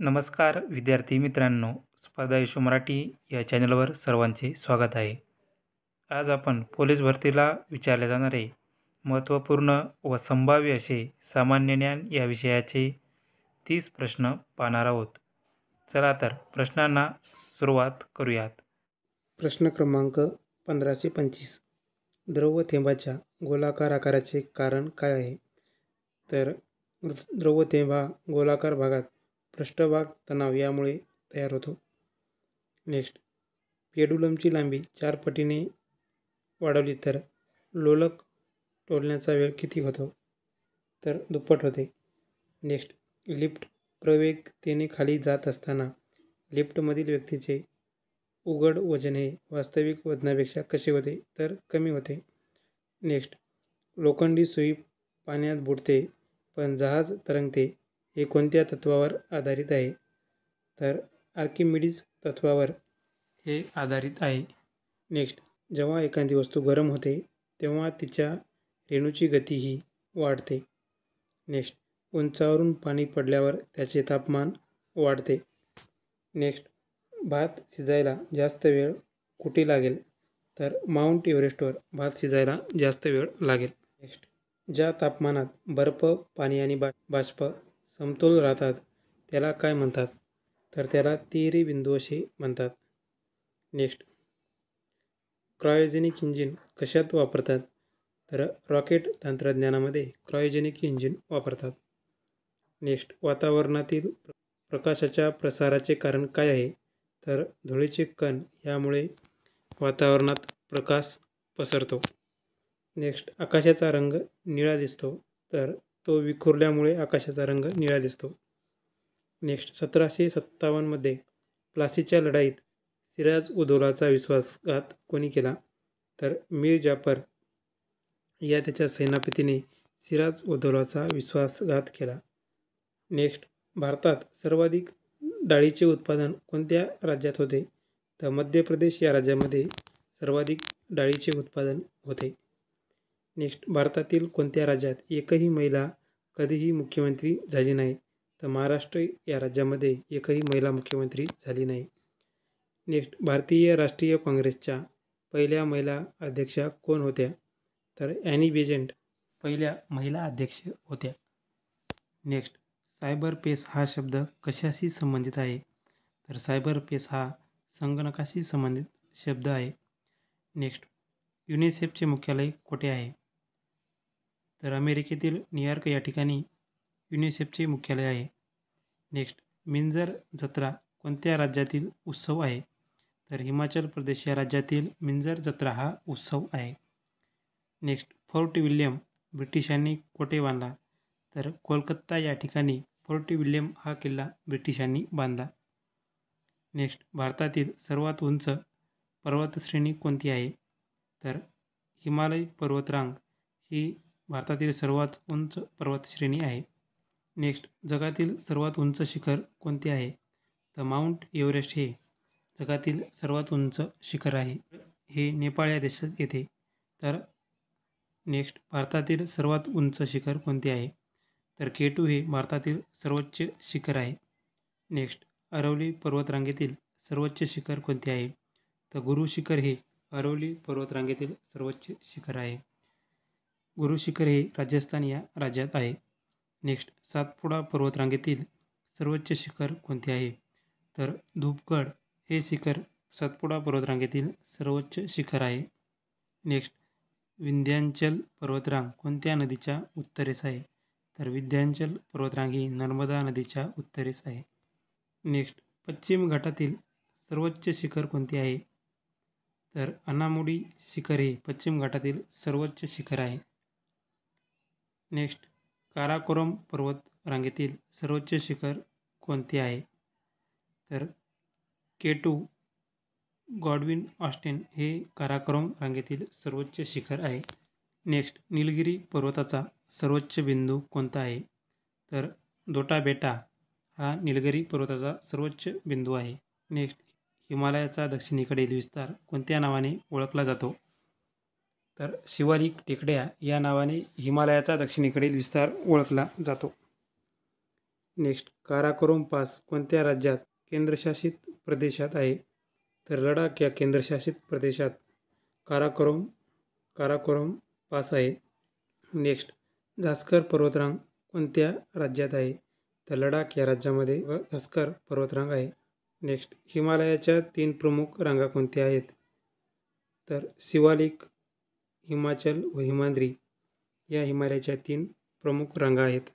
नमस्कार विद्यार्थी मित्रांनो, स्पर्धा इशू मराठी या चॅनलवर सर्वांचे स्वागत आहे. आज आपण पोलीस भरतीला विचारले जाणारे महत्त्वपूर्ण व संभाव्य असे सामान्य ज्ञान या विषयाचे 30 प्रश्न पाहणार आहोत. चला तर प्रश्नांना सुरुवात करूयात. प्रश्न क्रमांक 1525. द्रव थेंबाच्या गोलाकार आकाराचे कारण काय आहे? तर द्रव थेंब हा गोलाकार भागात पृष्ठभाग तणाव यामुळे तयार होतो. नेक्स्ट, पेंडुलमची लांबी 4 पटीने वाढवली तर लोलक डोलण्याचा वेळ किती होतो? तर दुप्पट होते. नेक्स्ट, लिफ्ट प्रवेगतेने खाली जात असताना लिफ्टमधील व्यक्तीचे उघड वजन हे वास्तविक वजनापेक्षा कसे होते? तर कमी होते. नेक्स्ट, लोखंडी सुई पाण्यात बुडते पण जहाज तरंगते हे कोणत्या तत्वावर आधारित आहे? तर आर्किमिडीज तत्वावर हे आधारित आहे. नेक्स्ट, जेव्हा एखादी वस्तू गरम होते तेव्हा तिच्या रेणूची गती ही वाढते. नेक्स्ट, उंचावरून पाणी पडल्यावर त्याचे तापमान वाढते. नेक्स्ट, भात शिजायला जास्त वेळ कुठे लागेल? तर माउंट एव्हरेस्टवर भात शिजायला जास्त वेळ लागेल. नेक्स्ट, ज्या तापमानात बर्फ, पाणी आणि बाष्प समतोल राहतात त्याला काय म्हणतात? तर त्याला तिहेरी बिंदू असे म्हणतात. नेक्स्ट, क्रायोजेनिक इंजिन कशात वापरतात? तर रॉकेट तंत्रज्ञानामध्ये क्रायोजेनिक इंजिन वापरतात. नेक्स्ट, वातावरणातील प्रकाशाच्या प्रसाराचे कारण काय आहे? तर धुळीचे कण यामुळे वातावरणात प्रकाश पसरतो. नेक्स्ट, आकाशाचा रंग निळा दिसतो तर तो विखुरल्यामुळे आकाशाचा रंग निळा दिसतो. नेक्स्ट, 1757 मध्ये प्लासीच्या लढाईत सिराज उदौलाचा विश्वासघात कोणी केला? तर मीर जाफर या त्याच्या सेनापतीने सिराज उदौलाचा विश्वासघात केला. नेक्स्ट, भारतात सर्वाधिक डाळीचे उत्पादन कोणत्या राज्यात होते? तर मध्य प्रदेश या राज्यामध्ये सर्वाधिक डाळीचे उत्पादन होते. नेक्स्ट, भारतातील कोणत्या राज्यात एकही महिला कधीही मुख्यमंत्री झाली नाही? तर महाराष्ट्र या राज्यामध्ये एकही महिला मुख्यमंत्री झाली नाही. नेक्स्ट, भारतीय राष्ट्रीय काँग्रेसच्या पहिल्या महिला अध्यक्षा कोण होत्या? तर ॲनी बेझंट पहिल्या महिला अध्यक्ष होत्या. नेक्स्ट, सायबर पेस हा शब्द कशाशी संबंधित आहे? तर सायबर पेस हा संगणकाशी संबंधित शब्द आहे. नेक्स्ट, युनिसेफचे मुख्यालय कुठे आहे? तर अमेरिकेतील न्यूयॉर्क या ठिकाणी युनिसेफचे मुख्यालय आहे. नेक्स्ट, मिंजर जत्रा कोणत्या राज्यातील उत्सव आहे? तर हिमाचल प्रदेश या राज्यातील मिंजर जत्रा हा उत्सव आहे. नेक्स्ट, फोर्ट विल्यम ब्रिटिशांनी कुठे बांधला? तर कोलकाता या ठिकाणी फोर्ट विल्यम हा किल्ला ब्रिटिशांनी बांधला. नेक्स्ट, भारतातील सर्वात उंच पर्वतश्रेणी कोणती आहे? तर हिमालय पर्वतरांग ही भारतातील सर्वात उंच पर्वतश्रेणी आहे. नेक्स्ट, जगातील सर्वात उंच शिखर कोणते आहे? तर माउंट एव्हरेस्ट हे जगातील सर्वात उंच शिखर आहे. हे नेपाळ या देशात येते. तर नेक्स्ट, भारतातील सर्वात उंच शिखर कोणते आहे? तर K2 हे भारतातील सर्वोच्च शिखर आहे. नेक्स्ट, अरवली पर्वतरांगेतील सर्वोच्च शिखर कोणते आहे? तर गुरु शिखर हे अरवली पर्वतरांगेतील सर्वोच्च शिखर आहे. गुरु शिखर हे राजस्थान या राज्यात आहे. नेक्स्ट, सातपुडा पर्वतरांगेतील सर्वोच्च शिखर कोणते आहे? तर धूपगड हे शिखर सातपुडा पर्वतरांगेतील सर्वोच्च शिखर आहे. नेक्स्ट, विंध्याचल पर्वतरांग कोणत्या नदीच्या उत्तरेस आहे? तर विंध्याचल पर्वतरांग ही नर्मदा नदीच्या उत्तरेस आहे. नेक्स्ट, पश्चिम घाटातील सर्वोच्च शिखर कोणते आहे? तर अनामुडी शिखर हे पश्चिम घाटातील सर्वोच्च शिखर आहे. नेक्स्ट, काराकोरम पर्वत रांगेतील सर्वोच्च शिखर कोणते आहे? तर K2 गॉडविन ऑस्टिन हे काराकोरम रांगेतील सर्वोच्च शिखर आहे. नेक्स्ट, निलगिरी पर्वताचा सर्वोच्च बिंदू कोणता आहे? तर दोटा बेटा हा निलगिरी पर्वताचा सर्वोच्च बिंदू आहे. नेक्स्ट, हिमालयाचा दक्षिणेकडील विस्तार कोणत्या नावाने ओळखला जातो? तर शिवालिक टेकड्या या नावाने हिमालयाचा दक्षिणेकडील विस्तार ओळखला जातो. नेक्स्ट काराकोरम पास कोणत्या राज्यात केंद्रशासित प्रदेशात आहे? तर लडाख या केंद्रशासित प्रदेशात काराकोरम पास आहे. नेक्स्ट झास्कर पर्वतरांग कोणत्या राज्यात आहे? तर लडाख या राज्यामध्ये झास्कर पर्वतरांग आहे. नेक्स्ट हिमालयाच्या 3 प्रमुख रांगा कोणत्या आहेत? तर शिवालिक, हिमाचल व हिमाद्री या हिमालयाच्या 3 प्रमुख रांगा आहेत.